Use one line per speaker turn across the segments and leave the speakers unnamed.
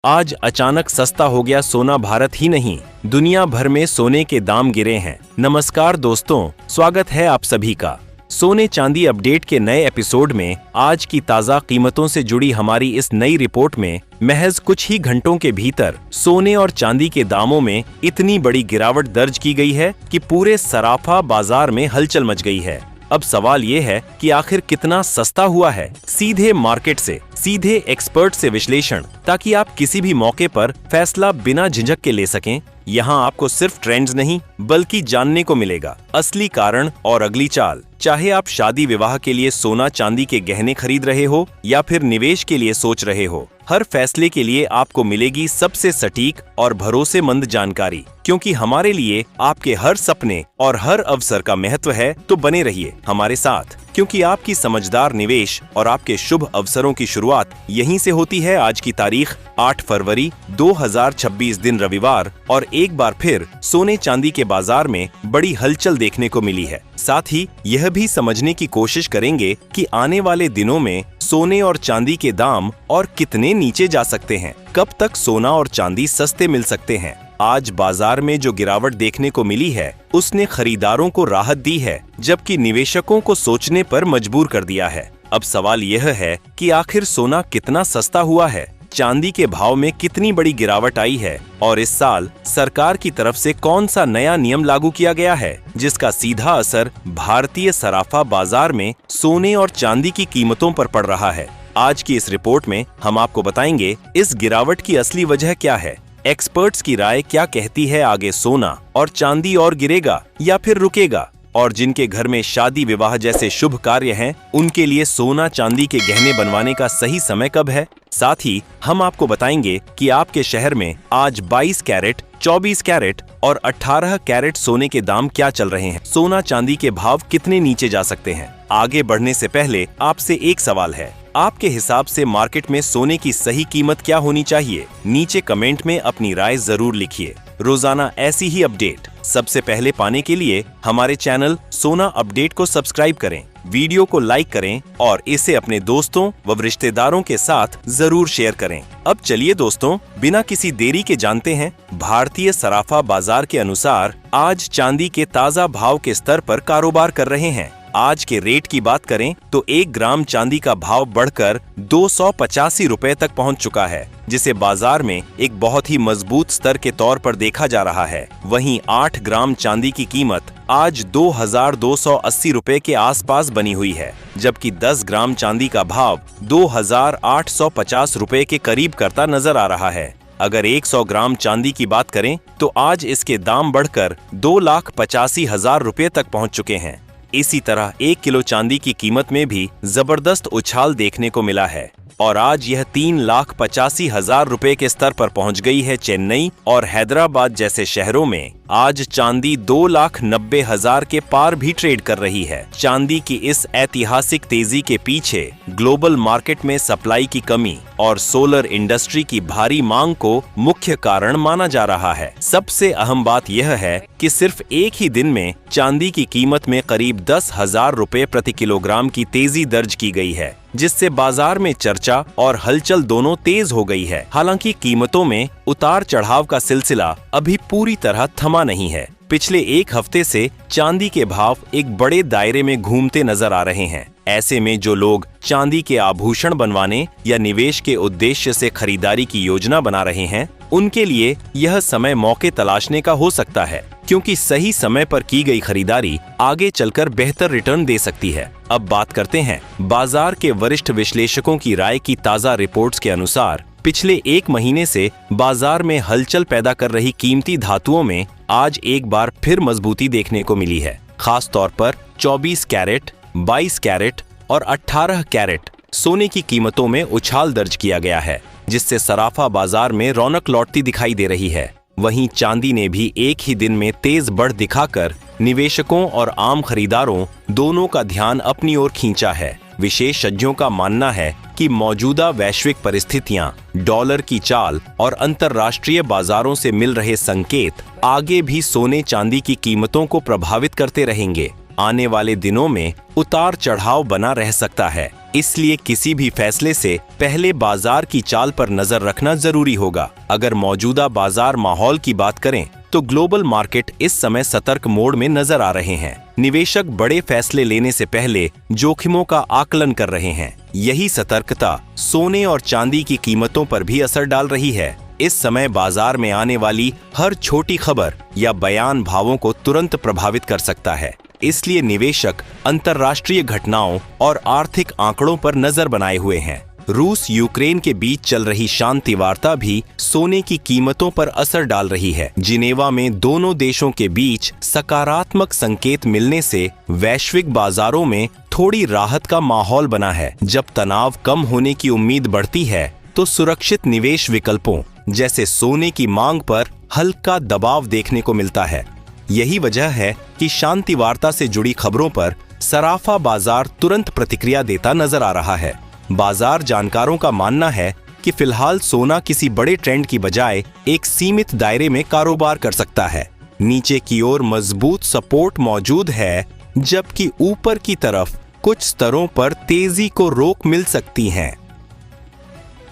आज अचानक सस्ता हो गया सोना। भारत ही नहीं, दुनिया भर में सोने के दाम गिरे हैं। नमस्कार दोस्तों, स्वागत है आप सभी का सोने चांदी अपडेट के नए एपिसोड में। आज की ताजा कीमतों से जुड़ी हमारी इस नई रिपोर्ट में महज कुछ ही घंटों के भीतर सोने और चांदी के दामों में इतनी बड़ी गिरावट दर्ज की गई है कि पूरे सराफा बाजार में हलचल मच गई है। अब सवाल ये है कि आखिर कितना सस्ता हुआ है। सीधे मार्केट से, सीधे एक्सपर्ट से विश्लेषण, ताकि आप किसी भी मौके पर फैसला बिना झिझक के ले सकें। यहाँ आपको सिर्फ ट्रेंड्स नहीं बल्कि जानने को मिलेगा असली कारण और अगली चाल। चाहे आप शादी विवाह के लिए सोना चांदी के गहने खरीद रहे हो या फिर निवेश के लिए सोच रहे हो, हर फैसले के लिए आपको मिलेगी सबसे सटीक और भरोसेमंद जानकारी। क्योंकि हमारे लिए आपके हर सपने और हर अवसर का महत्व है, तो बने रहिए हमारे साथ, क्योंकि आपकी समझदार निवेश और आपके शुभ अवसरों की शुरुआत यहीं से होती है। आज की तारीख 8 फरवरी 2026 दिन रविवार, और एक बार फिर सोने चांदी के बाजार में बड़ी हलचल देखने को मिली है। साथ ही यह भी समझने की कोशिश करेंगे कि आने वाले दिनों में सोने और चांदी के दाम और कितने नीचे जा सकते हैं। कब तक सोना और चांदी सस्ते मिल सकते हैं। आज बाजार में जो गिरावट देखने को मिली है, उसने खरीदारों को राहत दी है, जबकि निवेशकों को सोचने पर मजबूर कर दिया है। अब सवाल यह है कि आखिर सोना कितना सस्ता हुआ है, चांदी के भाव में कितनी बड़ी गिरावट आई है, और इस साल सरकार की तरफ से कौन सा नया नियम लागू किया गया है, जिसका सीधा असर भारतीय सराफा बाजार में सोने और चांदी की कीमतों पर पड़ रहा है। आज की इस रिपोर्ट में हम आपको बताएंगे इस गिरावट की असली वजह क्या है, एक्सपर्ट्स की राय क्या कहती है, आगे सोना और चांदी और गिरेगा या फिर रुकेगा, और जिनके घर में शादी विवाह जैसे शुभ कार्य हैं, उनके लिए सोना चांदी के गहने बनवाने का सही समय कब है। साथ ही हम आपको बताएंगे कि आपके शहर में आज 22 कैरेट, 24 कैरेट और 18 कैरेट सोने के दाम क्या चल रहे हैं। सोना चांदी के भाव कितने नीचे जा सकते हैं। आगे बढ़ने से पहले आपसे एक सवाल है, आपके हिसाब से मार्केट में सोने की सही कीमत क्या होनी चाहिए। नीचे कमेंट में अपनी राय जरूर लिखिए। रोजाना ऐसी ही अपडेट सबसे पहले पाने के लिए हमारे चैनल सोना अपडेट को सब्सक्राइब करें, वीडियो को लाइक करें और इसे अपने दोस्तों व रिश्तेदारों के साथ जरूर शेयर करें। अब चलिए दोस्तों, बिना किसी देरी के जानते हैं भारतीय सराफा बाजार के अनुसार आज चांदी के ताजा भाव के स्तर पर कारोबार कर रहे हैं। आज के रेट की बात करें तो 1 ग्राम चांदी का भाव बढ़कर 285 रुपए तक पहुंच चुका है, जिसे बाजार में एक बहुत ही मजबूत स्तर के तौर पर देखा जा रहा है। वहीं 8 ग्राम चांदी की कीमत आज 2280 रुपए के आसपास बनी हुई है, जबकि 10 ग्राम चांदी का भाव 2850 रुपए के करीब करता नजर आ रहा है। अगर 100 ग्राम चांदी की बात करें तो आज इसके दाम बढ़कर 2,85,000 रुपए तक पहुंच चुके हैं। इसी तरह 1 किलो चांदी की कीमत में भी जबरदस्त उछाल देखने को मिला है, और आज यह 3,85,000 रुपए के स्तर पर पहुंच गई है। चेन्नई और हैदराबाद जैसे शहरों में आज चांदी 2,90,000 के पार भी ट्रेड कर रही है। चांदी की इस ऐतिहासिक तेजी के पीछे ग्लोबल मार्केट में सप्लाई की कमी और सोलर इंडस्ट्री की भारी मांग को मुख्य कारण माना जा रहा है। सबसे अहम बात यह है कि सिर्फ एक ही दिन में चांदी की कीमत में करीब 10,000 रुपए प्रति किलोग्राम की तेजी दर्ज की गई है, जिससे बाजार में चर्चा और हलचल दोनों तेज हो गई है। हालांकि कीमतों में उतार चढ़ाव का सिलसिला अभी पूरी तरह थमा नहीं है। पिछले एक हफ्ते से चांदी के भाव एक बड़े दायरे में घूमते नजर आ रहे हैं। ऐसे में जो लोग चांदी के आभूषण बनवाने या निवेश के उद्देश्य से खरीदारी की योजना बना रहे हैं, उनके लिए यह समय मौके तलाशने का हो सकता है, क्योंकि सही समय पर की गई खरीदारी आगे चलकर बेहतर रिटर्न दे सकती है। अब बात करते हैं बाजार के वरिष्ठ विश्लेषकों की राय की। ताजा रिपोर्ट्स के अनुसार पिछले एक महीने से बाजार में हलचल पैदा कर रही कीमती धातुओं में आज एक बार फिर मजबूती देखने को मिली है। खास तौर पर 24 कैरेट, 22 कैरेट और 18 कैरेट सोने की कीमतों में उछाल दर्ज किया गया है, जिससे सराफा बाजार में रौनक लौटती दिखाई दे रही है। वहीं चांदी ने भी एक ही दिन में तेज बढ़ दिखाकर निवेशकों और आम खरीदारों दोनों का ध्यान अपनी ओर खींचा है। विशेषज्ञों का मानना है कि मौजूदा वैश्विक परिस्थितियां, डॉलर की चाल और अंतर्राष्ट्रीय बाजारों से मिल रहे संकेत आगे भी सोने चांदी की कीमतों को प्रभावित करते रहेंगे। आने वाले दिनों में उतार चढ़ाव बना रह सकता है, इसलिए किसी भी फैसले से पहले बाजार की चाल पर नजर रखना जरूरी होगा। अगर मौजूदा बाजार माहौल की बात करें तो ग्लोबल मार्केट इस समय सतर्क मोड में नजर आ रहे हैं। निवेशक बड़े फैसले लेने से पहले जोखिमों का आकलन कर रहे हैं। यही सतर्कता सोने और चांदी की कीमतों पर भी असर डाल रही है। इस समय बाजार में आने वाली हर छोटी खबर या बयान भावों को तुरंत प्रभावित कर सकता है, इसलिए निवेशक अंतर्राष्ट्रीय घटनाओं और आर्थिक आंकड़ों पर नजर बनाए हुए हैं। रूस यूक्रेन के बीच चल रही शांति वार्ता भी सोने की कीमतों पर असर डाल रही है। जिनेवा में दोनों देशों के बीच सकारात्मक संकेत मिलने से वैश्विक बाजारों में थोड़ी राहत का माहौल बना है। जब तनाव कम होने की उम्मीद बढ़ती है तो सुरक्षित निवेश विकल्पों जैसे सोने की मांग पर हल्का दबाव देखने को मिलता है। यही वजह है कि शांति वार्ता से जुड़ी खबरों पर सराफा बाजार तुरंत प्रतिक्रिया देता नजर आ रहा है। बाजार जानकारों का मानना है कि फिलहाल सोना किसी बड़े ट्रेंड की बजाय एक सीमित दायरे में कारोबार कर सकता है। नीचे की ओर मजबूत सपोर्ट मौजूद है, जबकि ऊपर की तरफ कुछ स्तरों पर तेजी को रोक मिल सकती है।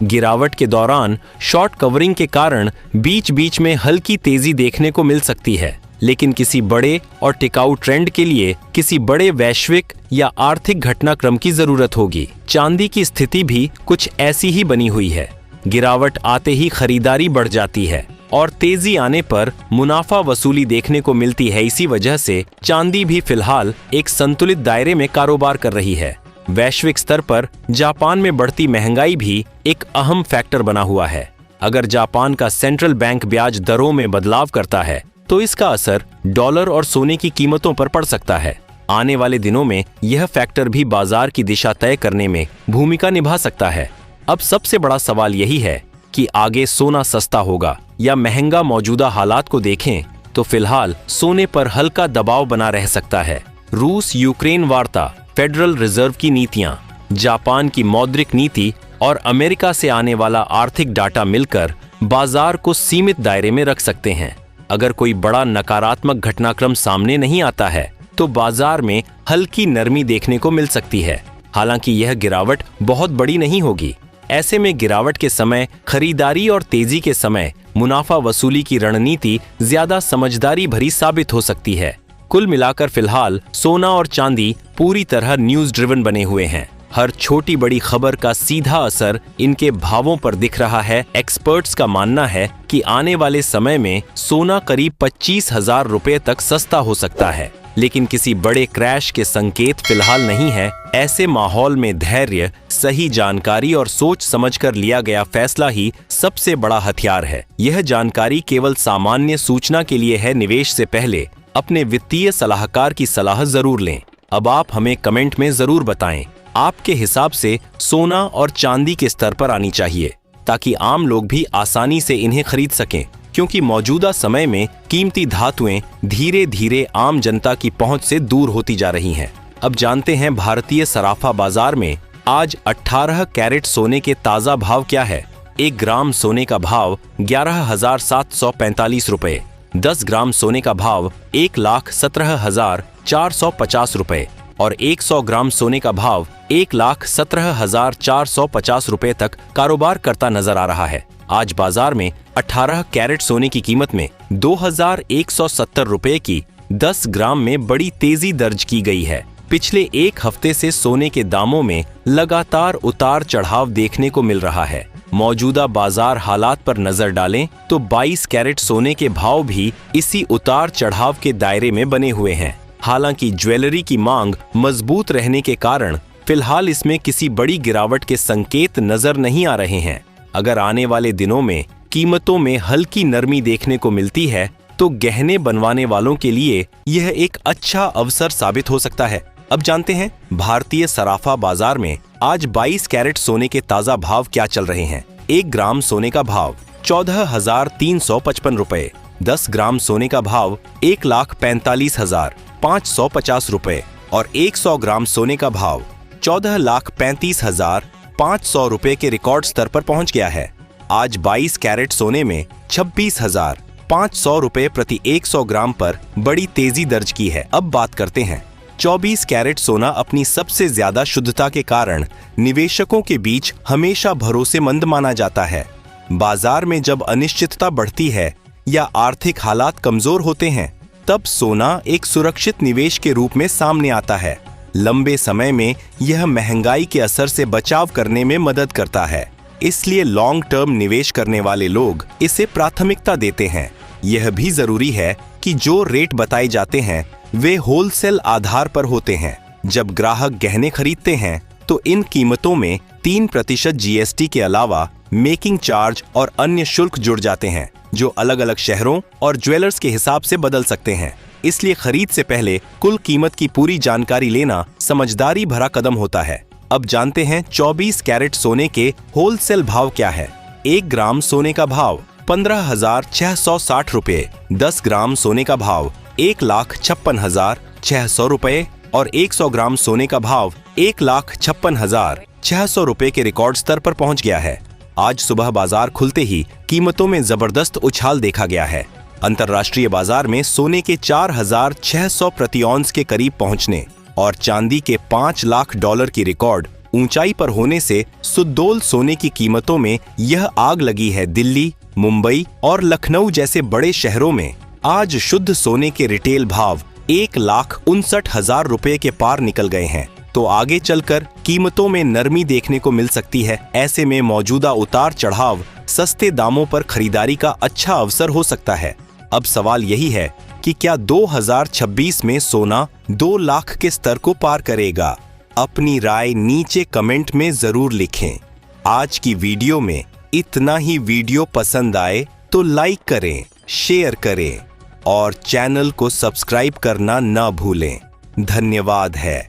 गिरावट के दौरान शॉर्ट कवरिंग के कारण बीच बीच में हल्की तेजी देखने को मिल सकती है, लेकिन किसी बड़े और टिकाऊ ट्रेंड के लिए किसी बड़े वैश्विक या आर्थिक घटनाक्रम की जरूरत होगी। चांदी की स्थिति भी कुछ ऐसी ही बनी हुई है। गिरावट आते ही खरीदारी बढ़ जाती है और तेजी आने पर मुनाफा वसूली देखने को मिलती है। इसी वजह से चांदी भी फिलहाल एक संतुलित दायरे में कारोबार कर रही है। वैश्विक स्तर पर जापान में बढ़ती महंगाई भी एक अहम फैक्टर बना हुआ है। अगर जापान का सेंट्रल बैंक ब्याज दरों में बदलाव करता है तो इसका असर डॉलर और सोने की कीमतों पर पड़ सकता है। आने वाले दिनों में यह फैक्टर भी बाजार की दिशा तय करने में भूमिका निभा सकता है। अब सबसे बड़ा सवाल यही है कि आगे सोना सस्ता होगा या महंगा। मौजूदा हालात को देखें तो फिलहाल सोने पर हल्का दबाव बना रह सकता है। रूस यूक्रेन वार्ता, फेडरल रिजर्व की नीतियां, जापान की मौद्रिक नीति और अमेरिका से आने वाला आर्थिक डाटा मिलकर बाजार को सीमित दायरे में रख सकते हैं। अगर कोई बड़ा नकारात्मक घटनाक्रम सामने नहीं आता है तो बाजार में हल्की नरमी देखने को मिल सकती है। हालांकि यह गिरावट बहुत बड़ी नहीं होगी। ऐसे में गिरावट के समय खरीदारी और तेजी के समय मुनाफा वसूली की रणनीति ज्यादा समझदारी भरी साबित हो सकती है। कुल मिलाकर फिलहाल सोना और चांदी पूरी तरह न्यूज ड्रिवन बने हुए हैं। हर छोटी बड़ी खबर का सीधा असर इनके भावों पर दिख रहा है। एक्सपर्ट्स का मानना है कि आने वाले समय में सोना करीब 25,000 रुपए तक सस्ता हो सकता है, लेकिन किसी बड़े क्रैश के संकेत फिलहाल नहीं है। ऐसे माहौल में धैर्य, सही जानकारी और सोच समझकर लिया गया फैसला ही सबसे बड़ा हथियार है। यह जानकारी केवल सामान्य सूचना के लिए है। निवेश से पहले अपने वित्तीय सलाहकार की सलाह जरूर लें। अब आप हमें कमेंट में जरूर बताएं, आपके हिसाब से सोना और चांदी के स्तर पर आनी चाहिए, ताकि आम लोग भी आसानी से इन्हें खरीद सकें, क्योंकि मौजूदा समय में कीमती धातुएं धीरे धीरे आम जनता की पहुंच से दूर होती जा रही हैं। अब जानते हैं भारतीय सराफा बाजार में आज 18 कैरेट सोने के ताजा भाव क्या है। 1 ग्राम सोने का भाव 11,745 रुपए, 10 ग्राम सोने का भाव 1,17,450 रुपए और 100 ग्राम सोने का भाव 1,17,450 रुपए तक कारोबार करता नजर आ रहा है। आज बाजार में 18 कैरेट सोने की कीमत में 2,170 रुपए की 10 ग्राम में बड़ी तेजी दर्ज की गई है। पिछले एक हफ्ते से सोने के दामों में लगातार उतार चढ़ाव देखने को मिल रहा है। मौजूदा बाजार हालात पर नजर डालें तो 22 कैरेट सोने के भाव भी इसी उतार चढ़ाव के दायरे में बने हुए हैं। हालांकि ज्वेलरी की मांग मजबूत रहने के कारण फिलहाल इसमें किसी बड़ी गिरावट के संकेत नजर नहीं आ रहे हैं। अगर आने वाले दिनों में कीमतों में हल्की नरमी देखने को मिलती है तो गहने बनवाने वालों के लिए यह एक अच्छा अवसर साबित हो सकता है। अब जानते हैं भारतीय सराफा बाजार में आज 22 कैरेट सोने के ताजा भाव क्या चल रहे हैं। 1 ग्राम सोने का भाव 14,355 रुपए, 10 ग्राम सोने का भाव 1,45,550 रुपए और 100 ग्राम सोने का भाव 14,35,500 रुपए के रिकॉर्ड स्तर पर पहुंच गया है। आज 22 कैरेट सोने में 26,500 रुपए प्रति 100 ग्राम पर बड़ी तेजी दर्ज की है। अब बात करते हैं 24 कैरेट सोना अपनी सबसे ज्यादा शुद्धता के कारण निवेशकों के बीच हमेशा भरोसेमंद माना जाता है। बाजार में जब अनिश्चितता बढ़ती है या आर्थिक हालात कमजोर होते हैं, तब सोना एक सुरक्षित निवेश के रूप में सामने आता है। लंबे समय में यह महंगाई के असर से बचाव करने में मदद करता है, इसलिए लॉन्ग टर्म निवेश करने वाले लोग इसे प्राथमिकता देते हैं। यह भी जरूरी है कि जो रेट बताए जाते हैं वे होलसेल आधार पर होते हैं। जब ग्राहक गहने खरीदते हैं तो इन कीमतों में 3% जीएसटी के अलावा मेकिंग चार्ज और अन्य शुल्क जुड़ जाते हैं, जो अलग अलग शहरों और ज्वेलर्स के हिसाब से बदल सकते हैं। इसलिए खरीद से पहले कुल कीमत की पूरी जानकारी लेना समझदारी भरा कदम होता है। अब जानते हैं 24 कैरेट सोने के होलसेल भाव क्या है। 1 ग्राम सोने का भाव 15,660 रुपये, 10 ग्राम सोने का भाव 1,56,600 रुपये और 100 ग्राम सोने का भाव 1,56,600 रुपये के रिकॉर्ड स्तर पर पहुंच गया है। आज सुबह बाजार खुलते ही कीमतों में जबरदस्त उछाल देखा गया है। अंतर्राष्ट्रीय बाजार में सोने के 4,600 प्रति औंस के करीब पहुंचने और चांदी के $5,00,000 की रिकॉर्ड ऊंचाई पर होने से सुडौल सोने की कीमतों में यह आग लगी है। दिल्ली, मुंबई और लखनऊ जैसे बड़े शहरों में आज शुद्ध सोने के रिटेल भाव 1,59,000 रुपए के पार निकल गए हैं। तो आगे चलकर कीमतों में नरमी देखने को मिल सकती है। ऐसे में मौजूदा उतार चढ़ाव सस्ते दामों पर खरीदारी का अच्छा अवसर हो सकता है। अब सवाल यही है कि क्या 2026 में सोना 2 लाख के स्तर को पार करेगा? अपनी राय नीचे कमेंट में जरूर लिखें। आज की वीडियो में इतना ही। वीडियो पसंद आए तो लाइक करें, शेयर करें और चैनल को सब्सक्राइब करना न भूलें। धन्यवाद है।